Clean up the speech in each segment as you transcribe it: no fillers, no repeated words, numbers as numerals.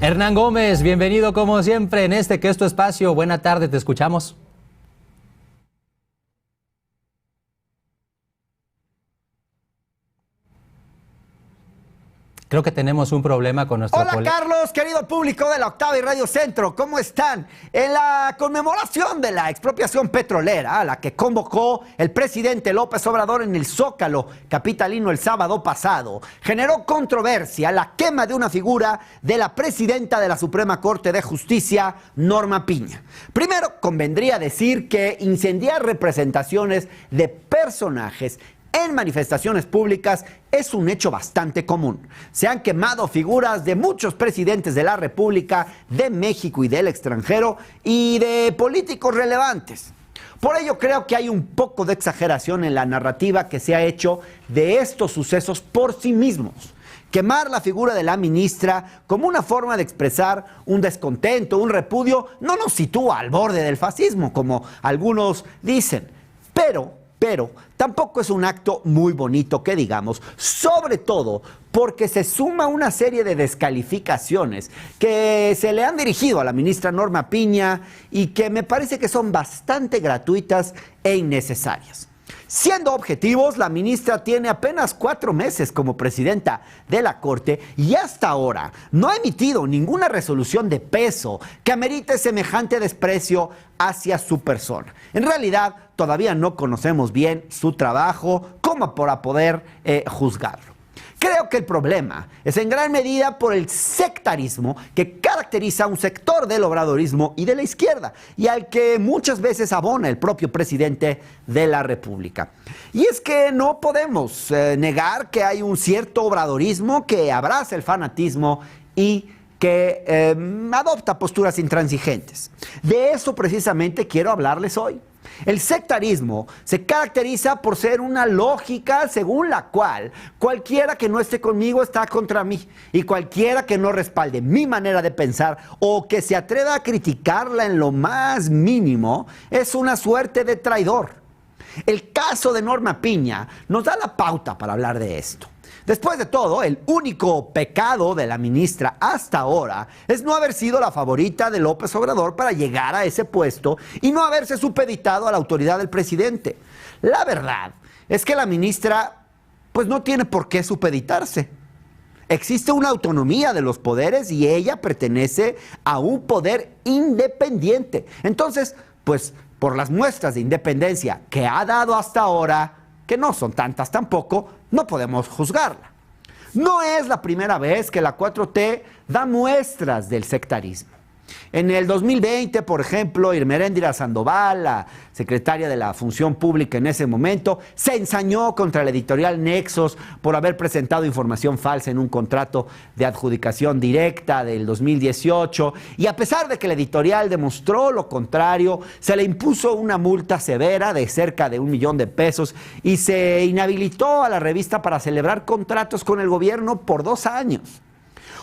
Hernán Gómez, bienvenido como siempre en este que es tu espacio. Buena tarde, te escuchamos. Creo que tenemos un problema con nuestro... Hola Carlos, querido público de La Octava y Radio Centro, ¿cómo están? En la conmemoración de la expropiación petrolera, a la que convocó el presidente López Obrador en el Zócalo capitalino el sábado pasado, generó controversia la quema de una figura de la presidenta de la Suprema Corte de Justicia, Norma Piña. Primero, convendría decir que incendiar representaciones de personajes en manifestaciones públicas es un hecho bastante común. Se han quemado figuras de muchos presidentes de la República, de México y del extranjero, y de políticos relevantes. Por ello creo que hay un poco de exageración en la narrativa que se ha hecho de estos sucesos por sí mismos. Quemar la figura de la ministra como una forma de expresar un descontento, un repudio, no nos sitúa al borde del fascismo, como algunos dicen. Pero tampoco es un acto muy bonito que digamos, sobre todo porque se suma una serie de descalificaciones que se le han dirigido a la ministra Norma Piña y que me parece que son bastante gratuitas e innecesarias. Siendo objetivos, la ministra tiene apenas 4 meses como presidenta de la Corte y hasta ahora no ha emitido ninguna resolución de peso que amerite semejante desprecio hacia su persona. En realidad, todavía no conocemos bien su trabajo como para poder juzgarlo. Creo que el problema es en gran medida por el sectarismo que caracteriza a un sector del obradorismo y de la izquierda, y al que muchas veces abona el propio presidente de la República. Y es que no podemos negar que hay un cierto obradorismo que abraza el fanatismo y que adopta posturas intransigentes. De eso precisamente quiero hablarles hoy. El sectarismo se caracteriza por ser una lógica según la cual cualquiera que no esté conmigo está contra mí, y cualquiera que no respalde mi manera de pensar o que se atreva a criticarla en lo más mínimo es una suerte de traidor. El caso de Norma Piña nos da la pauta para hablar de esto. Después de todo, el único pecado de la ministra hasta ahora es no haber sido la favorita de López Obrador para llegar a ese puesto y no haberse supeditado a la autoridad del presidente. La verdad es que la ministra pues no tiene por qué supeditarse. Existe una autonomía de los poderes y ella pertenece a un poder independiente. Entonces, pues por las muestras de independencia que ha dado hasta ahora, que no son tantas tampoco, no podemos juzgarla. No es la primera vez que la 4T da muestras del sectarismo. En el 2020, por ejemplo, Irmeréndira Sandoval, la secretaria de la Función Pública en ese momento, se ensañó contra la editorial Nexos por haber presentado información falsa en un contrato de adjudicación directa del 2018, y a pesar de que la editorial demostró lo contrario, se le impuso una multa severa de cerca de 1 millón de pesos y se inhabilitó a la revista para celebrar contratos con el gobierno por 2 años.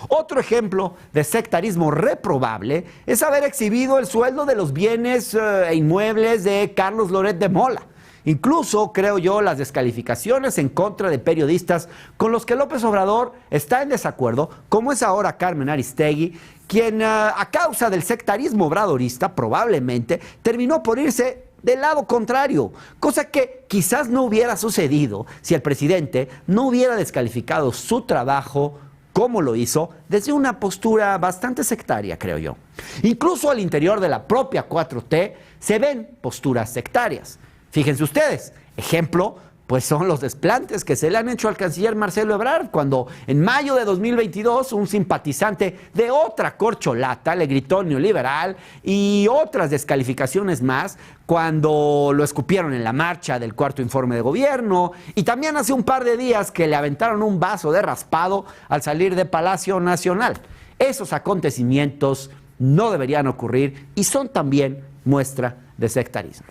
Otro ejemplo de sectarismo reprobable es haber exhibido el sueldo de los bienes e inmuebles de Carlos Loret de Mola. Incluso, creo yo, las descalificaciones en contra de periodistas con los que López Obrador está en desacuerdo, como es ahora Carmen Aristegui, quien a causa del sectarismo obradorista probablemente terminó por irse del lado contrario, cosa que quizás no hubiera sucedido si el presidente no hubiera descalificado su trabajo como lo hizo desde una postura bastante sectaria, creo yo. Incluso al interior de la propia 4T se ven posturas sectarias. Fíjense ustedes, ejemplo, pues son los desplantes que se le han hecho al canciller Marcelo Ebrard, cuando en mayo de 2022 un simpatizante de otra corcholata le gritó neoliberal, y otras descalificaciones más cuando lo escupieron en la marcha del cuarto informe de gobierno, y también hace un par de días que le aventaron un vaso de raspado al salir de Palacio Nacional. Esos acontecimientos no deberían ocurrir y son también muestra de sectarismo.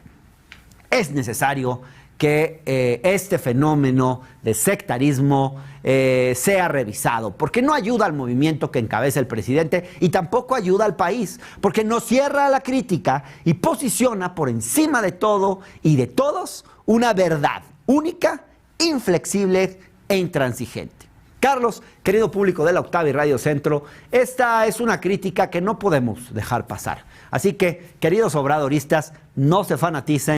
Es necesario que este fenómeno de sectarismo sea revisado, porque no ayuda al movimiento que encabeza el presidente y tampoco ayuda al país, porque nos cierra a la crítica y posiciona por encima de todo y de todos una verdad única, inflexible e intransigente. Carlos, querido público de la Octava y Radio Centro, esta es una crítica que no podemos dejar pasar. Así que, queridos obradoristas, no se fanaticen.